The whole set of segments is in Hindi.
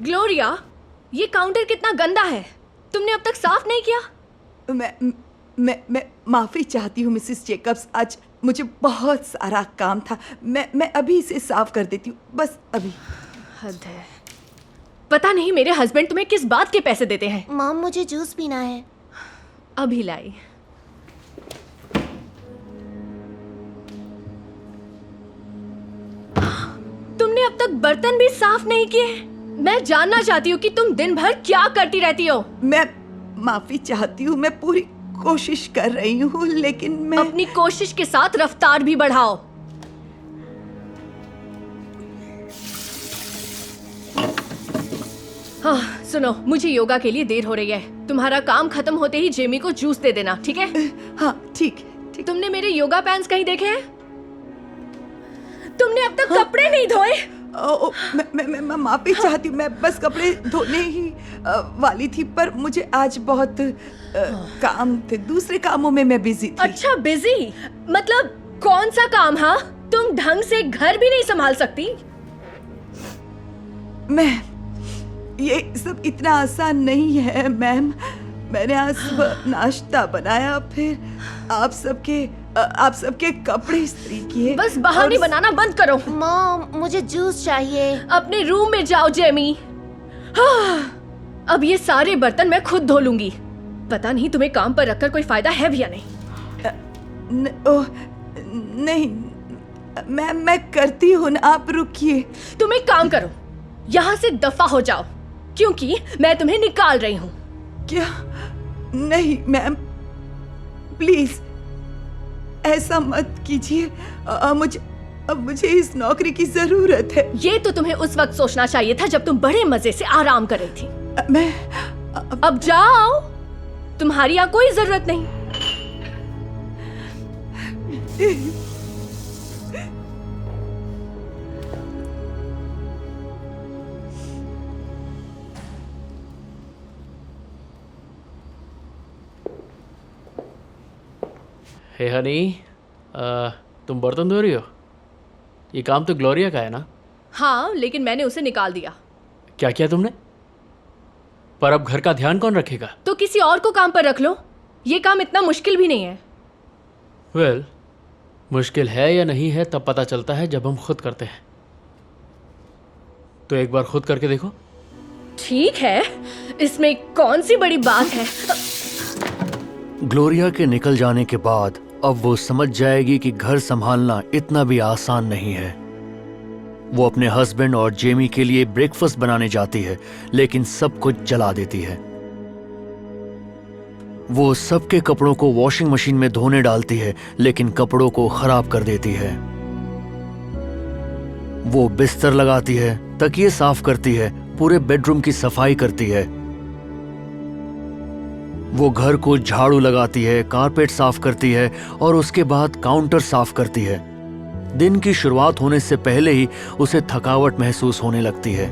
ग्लोरिया, ये काउंटर कितना गंदा है, तुमने अब तक साफ नहीं किया? मैं माफी चाहती हूँ मिसेस जेकब्स, आज मुझे बहुत सारा काम था। मैं अभी इसे साफ कर देती हूँ, बस अभी। हद है। पता नहीं मेरे हस्बैंड तुम्हें किस बात के पैसे देते हैं। मॉम, मुझे जूस पीना है। अभी लाई। तुमने अब तक बर्तन भी साफ नहीं किए। मैं जानना चाहती हूँ कि तुम दिन भर क्या करती रहती हो। मैं माफी चाहती हूँ, मैं पूरी कोशिश कर रही हूँ, लेकिन मैं अपनी कोशिश के साथ रफ्तार भी बढ़ाओ। हाँ, सुनो, मुझे योगा के लिए देर हो रही है। तुम्हारा काम खत्म होते ही जेमी को जूस दे देना, ठीक है? हाँ, ठीक। तुमने मेरे योगा पैंट्स कहीं देखे हैं? तुमने अब तक कपड़े नहीं धोए? मैं माफी चाहती हूँ, मैं बस कपड़े धोने ही वाली थी, पर मुझे आज बहुत काम थे, दूसरे कामों में मैं बिजी थी। अच्छा, बिजी? मतलब कौन सा काम? हाँ, तुम ढंग से घर भी नहीं संभाल सकती? ये सब इतना आसान नहीं है मैम। मैंने आज सुबह नाश्ता बनाया, फिर आप सबके कपड़े इस्त्री किए। बस बहाने बनाना बंद करो। मॉम, मुझे जूस चाहिए। अपने रूम में जाओ जेमी। हाँ, अब ये सारे बर्तन मैं खुद धो लूंगी। पता नहीं तुम्हें काम पर रखकर कोई फायदा है भी या नहीं। नहीं मैम, मैं करती हूँ ना, आप रुकिए। तुम एक काम करो, यहाँ से दफा हो जाओ, क्योंकि मैं तुम्हें निकाल रही हूँ। क्या? नहीं मैम, प्लीज ऐसा मत कीजिए। मुझे इस नौकरी की जरूरत है। ये तो तुम्हें उस वक्त सोचना चाहिए था जब तुम बड़े मजे से आराम कर रही थी। अब जाओ, तुम्हारी यहाँ कोई जरूरत नहीं। हे हनी, तुम बर्तन धो रही हो? ये काम तो ग्लोरिया का है ना? हाँ, लेकिन मैंने उसे निकाल दिया। क्या किया तुमने? पर अब घर का ध्यान कौन रखेगा? तो किसी और को काम पर रख लो। ये काम इतना मुश्किल भी नहीं है। वेल, मुश्किल है या नहीं है तब पता चलता है जब हम खुद करते हैं। तो एक बार खुद करके देखो। ठीक है, इसमें कौन सी बड़ी बात है? ग्लोरिया के निकल जाने के बाद अब वो समझ जाएगी कि घर संभालना इतना भी आसान नहीं है। वो अपने हस्बैंड और जेमी के लिए ब्रेकफास्ट बनाने जाती है, लेकिन सब कुछ जला देती है। वो सबके कपड़ों को वॉशिंग मशीन में धोने डालती है, लेकिन कपड़ों को खराब कर देती है। वो बिस्तर लगाती है, तकिए साफ करती है, पूरे बेडरूम की सफाई करती है। वो घर को झाड़ू लगाती है, कारपेट साफ करती है और उसके बाद काउंटर साफ करती है। दिन की शुरुआत होने से पहले ही उसे थकावट महसूस होने लगती है।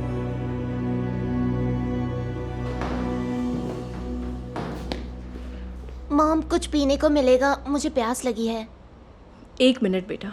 मॉम, कुछ पीने को मिलेगा? मुझे प्यास लगी है। 1 मिनट बेटा।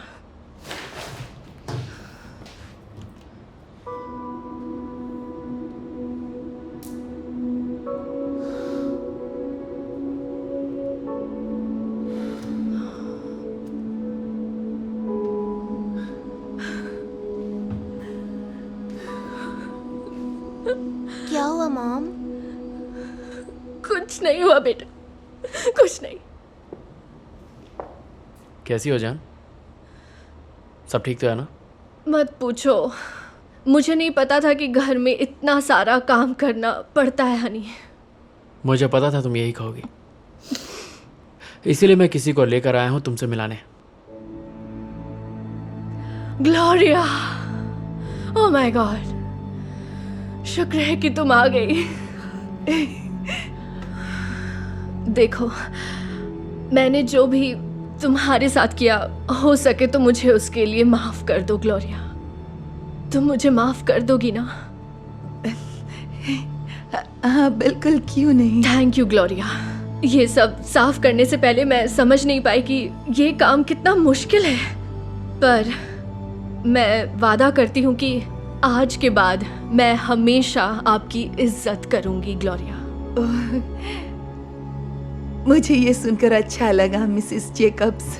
क्या हुआ मॉम? कुछ नहीं हुआ बेटा, कुछ नहीं। कैसी हो जान? सब ठीक तो है ना? मत पूछो, मुझे नहीं पता था कि घर में इतना सारा काम करना पड़ता है हनी। मुझे पता था तुम यही कहोगी, इसीलिए मैं किसी को लेकर आया हूं तुमसे मिलाने। ग्लोरिया, ओह माय गॉड, शुक्र है कि तुम आ गई। देखो, मैंने जो भी तुम्हारे साथ किया, हो सके तो मुझे उसके लिए माफ कर दो ग्लोरिया। तुम मुझे माफ कर दोगी ना? हाँ बिल्कुल, क्यों नहीं। Thank you Gloria. ये सब साफ करने से पहले मैं समझ नहीं पाई कि ये काम कितना मुश्किल है, पर मैं वादा करती हूँ कि आज के बाद मैं हमेशा आपकी इज्जत करूंगी ग्लोरिया। मुझे ये सुनकर अच्छा लगा मिसेस जेकब्स।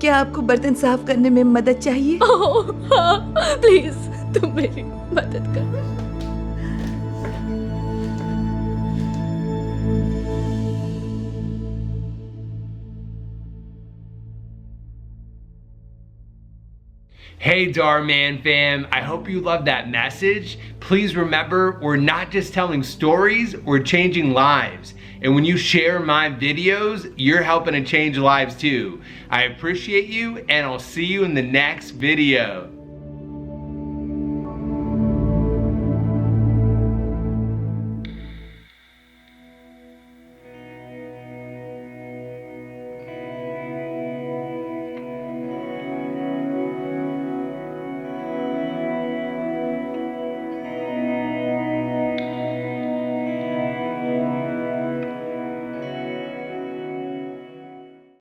क्या आपको बर्तन साफ करने में मदद चाहिए? ओह हाँ, प्लीज तुम मेरी मदद करो। Hey Darman fam, I hope you loved that message. Please remember, we're not just telling stories, we're changing lives. And when you share my videos, you're helping to change lives too. I appreciate you, and I'll see you in the next video.